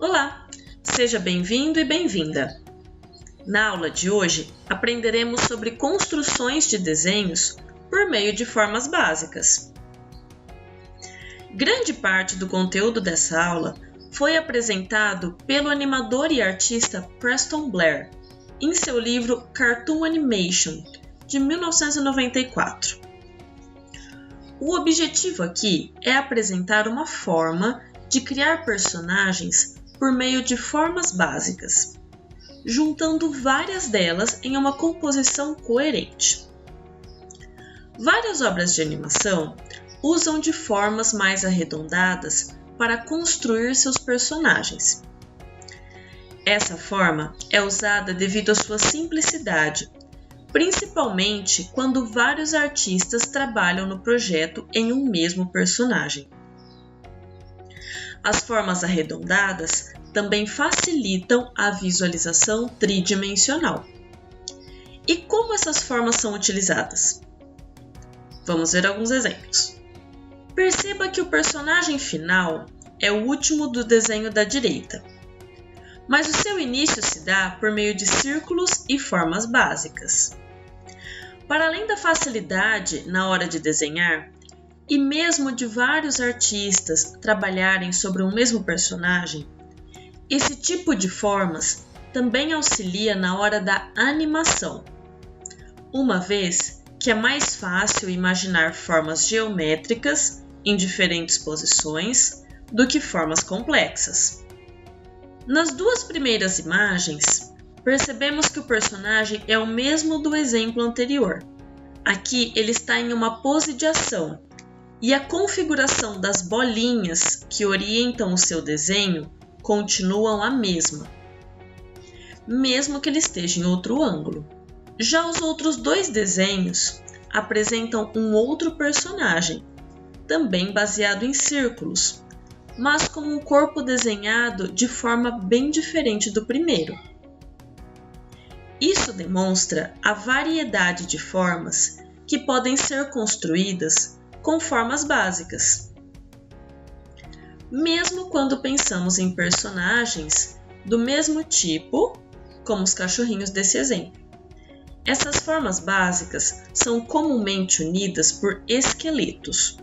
Olá, seja bem-vindo e bem-vinda. Na aula de hoje, aprenderemos sobre construções de desenhos por meio de formas básicas. Grande parte do conteúdo dessa aula foi apresentado pelo animador e artista Preston Blair em seu livro Cartoon Animation, de 1994. O objetivo aqui é apresentar uma forma de criar personagens por meio de formas básicas, juntando várias delas em uma composição coerente. Várias obras de animação usam de formas mais arredondadas para construir seus personagens. Essa forma é usada devido à sua simplicidade, principalmente quando vários artistas trabalham no projeto em um mesmo personagem. As formas arredondadas também facilitam a visualização tridimensional. E como essas formas são utilizadas? Vamos ver alguns exemplos. Perceba que o personagem final é o último do desenho da direita, mas o seu início se dá por meio de círculos e formas básicas. Para além da facilidade na hora de desenhar, e mesmo de vários artistas trabalharem sobre um mesmo personagem, esse tipo de formas também auxilia na hora da animação, uma vez que é mais fácil imaginar formas geométricas em diferentes posições do que formas complexas. Nas duas primeiras imagens, percebemos que o personagem é o mesmo do exemplo anterior. Aqui ele está em uma pose de ação e a configuração das bolinhas que orientam o seu desenho continuam a mesma, mesmo que ele esteja em outro ângulo. Já os outros dois desenhos apresentam um outro personagem, também baseado em círculos, mas com um corpo desenhado de forma bem diferente do primeiro. Isso demonstra a variedade de formas que podem ser construídas com formas básicas. Mesmo quando pensamos em personagens do mesmo tipo, como os cachorrinhos desse exemplo. Essas formas básicas são comumente unidas por esqueletos.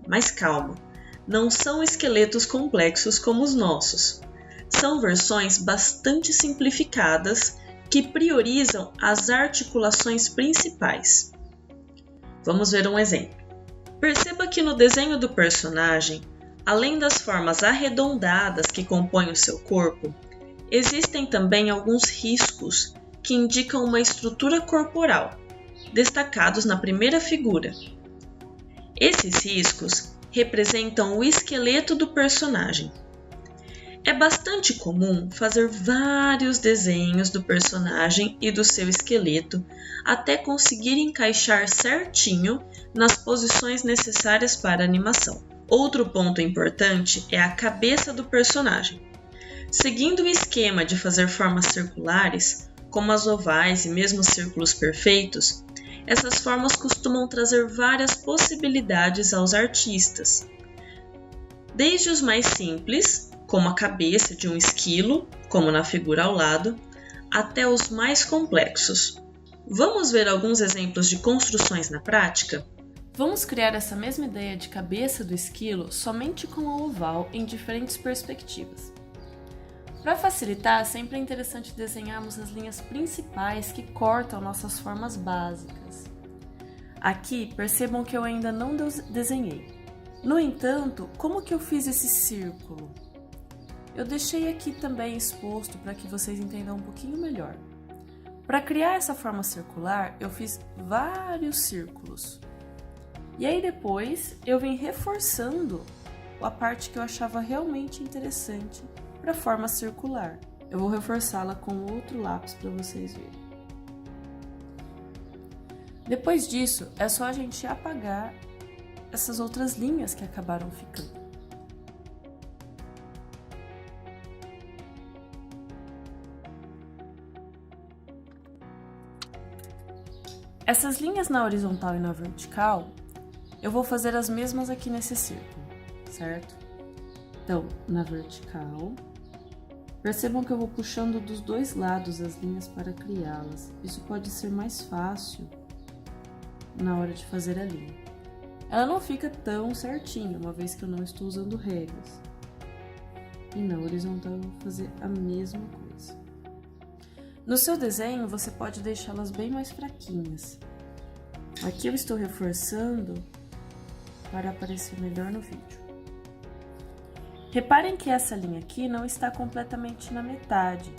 Mas calma, não são esqueletos complexos como os nossos. São versões bastante simplificadas que priorizam as articulações principais. Vamos ver um exemplo. Perceba que no desenho do personagem, além das formas arredondadas que compõem o seu corpo, existem também alguns riscos que indicam uma estrutura corporal, destacados na primeira figura. Esses riscos representam o esqueleto do personagem. É bastante comum fazer vários desenhos do personagem e do seu esqueleto até conseguir encaixar certinho nas posições necessárias para a animação. Outro ponto importante é a cabeça do personagem. Seguindo o esquema de fazer formas circulares, como as ovais e mesmo círculos perfeitos, essas formas costumam trazer várias possibilidades aos artistas. Desde os mais simples, como a cabeça de um esquilo, como na figura ao lado, até os mais complexos. Vamos ver alguns exemplos de construções na prática? Vamos criar essa mesma ideia de cabeça do esquilo somente com a oval em diferentes perspectivas. Para facilitar, sempre é interessante desenharmos as linhas principais que cortam nossas formas básicas. Aqui, percebam que eu ainda não desenhei. No entanto, como que eu fiz esse círculo? Eu deixei aqui também exposto para que vocês entendam um pouquinho melhor. Para criar essa forma circular, eu fiz vários círculos. E aí depois eu vim reforçando a parte que eu achava realmente interessante para a forma circular. Eu vou reforçá-la com outro lápis para vocês verem. Depois disso, é só a gente apagar essas outras linhas que acabaram ficando. Essas linhas na horizontal e na vertical, eu vou fazer as mesmas aqui nesse círculo, certo? Então, na vertical, Percebam que eu vou puxando dos dois lados as linhas para criá-las. Isso pode ser mais fácil na hora de fazer a linha. Ela não fica tão certinha, uma vez que eu não estou usando regras. E na horizontal eu vou fazer a mesma coisa. No seu desenho, você pode deixá-las bem mais fraquinhas. Aqui eu estou reforçando para aparecer melhor no vídeo. Reparem que essa linha aqui não está completamente na metade.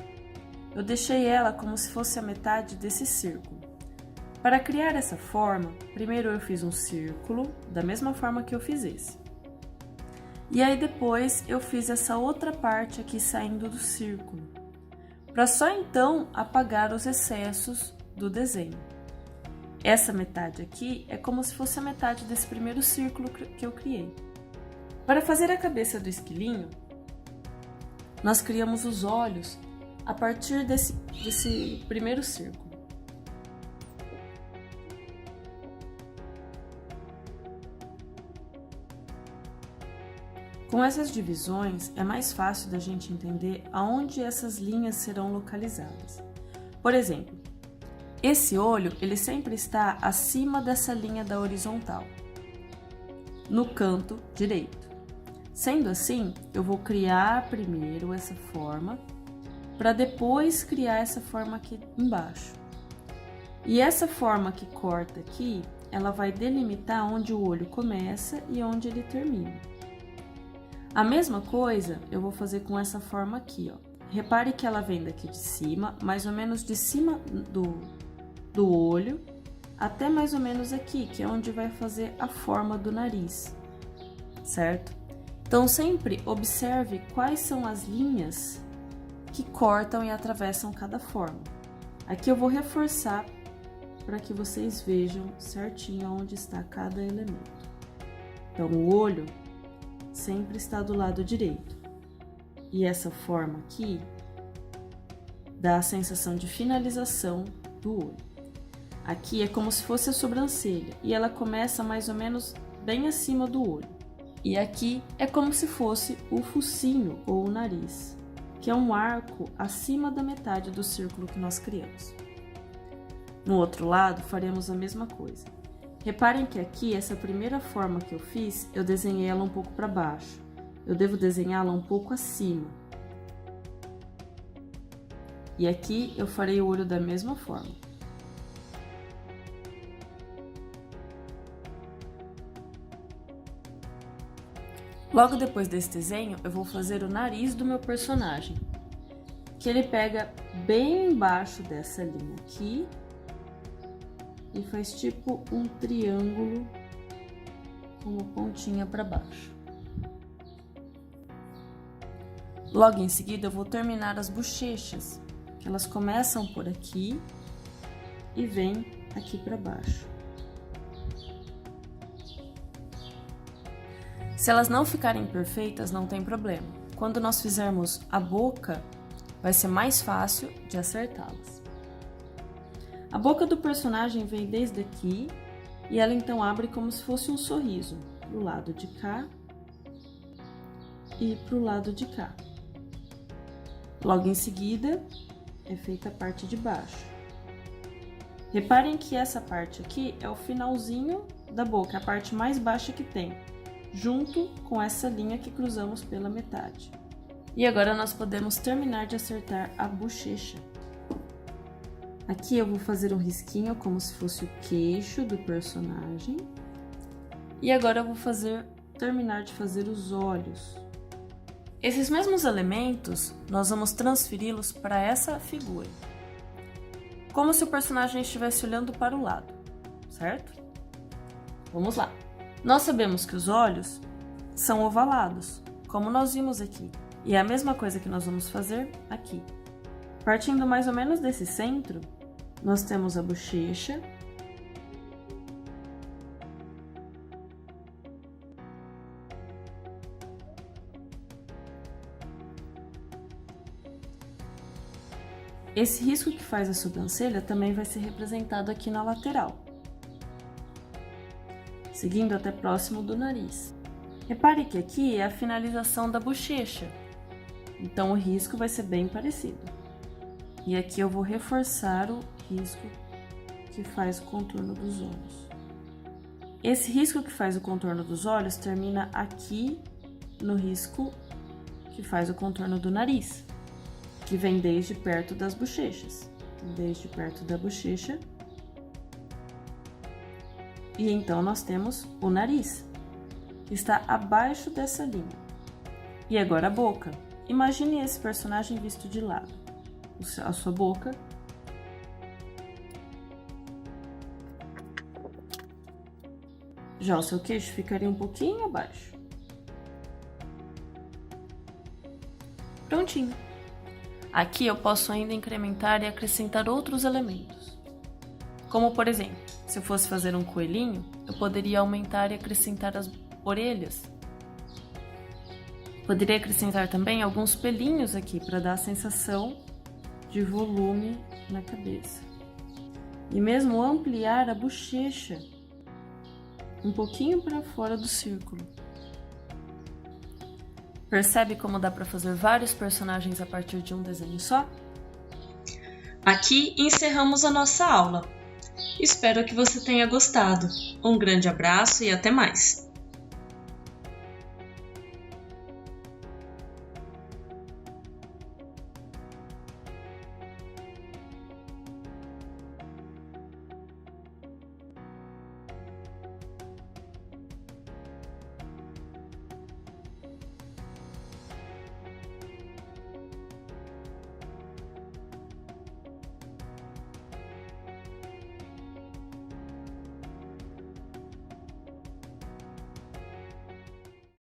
Eu deixei ela como se fosse a metade desse círculo. Para criar essa forma, primeiro eu fiz um círculo, da mesma forma que eu fiz esse. E aí depois eu fiz essa outra parte aqui saindo do círculo, para só então apagar os excessos do desenho. Essa metade aqui é como se fosse a metade desse primeiro círculo que eu criei. Para fazer a cabeça do esquilinho, nós criamos os olhos a partir desse primeiro círculo. Com essas divisões, é mais fácil da gente entender aonde essas linhas serão localizadas. Por exemplo, esse olho ele sempre está acima dessa linha da horizontal, no canto direito. Sendo assim, eu vou criar primeiro essa forma, para depois criar essa forma aqui embaixo. E essa forma que corta aqui, ela vai delimitar onde o olho começa e onde ele termina. A mesma coisa eu vou fazer com essa forma aqui, ó. Repare que ela vem daqui de cima, mais ou menos de cima do olho, até mais ou menos aqui, que é onde vai fazer a forma do nariz, certo? Então, sempre observe quais são as linhas que cortam e atravessam cada forma. Aqui eu vou reforçar para que vocês vejam certinho onde está cada elemento. Então, o olho sempre está do lado direito. E essa forma aqui dá a sensação de finalização do olho. Aqui é como se fosse a sobrancelha e ela começa mais ou menos bem acima do olho. E aqui é como se fosse o focinho ou o nariz, que é um arco acima da metade do círculo que nós criamos. No outro lado, faremos a mesma coisa. Reparem que aqui, essa primeira forma que eu fiz, eu desenhei ela um pouco para baixo. Eu devo desenhá-la um pouco acima. E aqui eu farei o olho da mesma forma. Logo depois desse desenho, eu vou fazer o nariz do meu personagem, que ele pega bem embaixo dessa linha aqui e faz tipo um triângulo com uma pontinha para baixo. Logo em seguida, eu vou terminar as bochechas, que elas começam por aqui e vêm aqui para baixo. Se elas não ficarem perfeitas, não tem problema. Quando nós fizermos a boca, vai ser mais fácil de acertá-las. A boca do personagem vem desde aqui e ela então abre como se fosse um sorriso, pro lado de cá e pro lado de cá. Logo em seguida, é feita a parte de baixo. Reparem que essa parte aqui é o finalzinho da boca, a parte mais baixa que tem, junto com essa linha que cruzamos pela metade. E agora nós podemos terminar de acertar a bochecha. Aqui eu vou fazer um risquinho como se fosse o queixo do personagem. E agora eu vou terminar de fazer os olhos. Esses mesmos elementos, nós vamos transferi-los para essa figura. Como se o personagem estivesse olhando para o lado, certo? Vamos lá. Nós sabemos que os olhos são ovalados, como nós vimos aqui. E é a mesma coisa que nós vamos fazer aqui. Partindo mais ou menos desse centro, nós temos a bochecha. Esse risco que faz a sobrancelha também vai ser representado aqui na lateral, seguindo até próximo do nariz. Repare que aqui é a finalização da bochecha. Então o risco vai ser bem parecido. E aqui eu vou reforçar o risco que faz o contorno dos olhos. Esse risco que faz o contorno dos olhos termina aqui no risco que faz o contorno do nariz, que vem desde perto das bochechas. Desde perto da bochecha. E então nós temos o nariz, que está abaixo dessa linha. E agora a boca. Imagine esse personagem visto de lado. A sua boca. Já o seu queixo ficaria um pouquinho abaixo. Prontinho. Aqui eu posso ainda incrementar e acrescentar outros elementos. Como por exemplo, se eu fosse fazer um coelhinho, eu poderia aumentar e acrescentar as orelhas. Poderia acrescentar também alguns pelinhos aqui para dar a sensação de volume na cabeça. E mesmo ampliar a bochecha um pouquinho para fora do círculo. Percebe como dá para fazer vários personagens a partir de um desenho só? Aqui encerramos a nossa aula. Espero que você tenha gostado. Um grande abraço e até mais!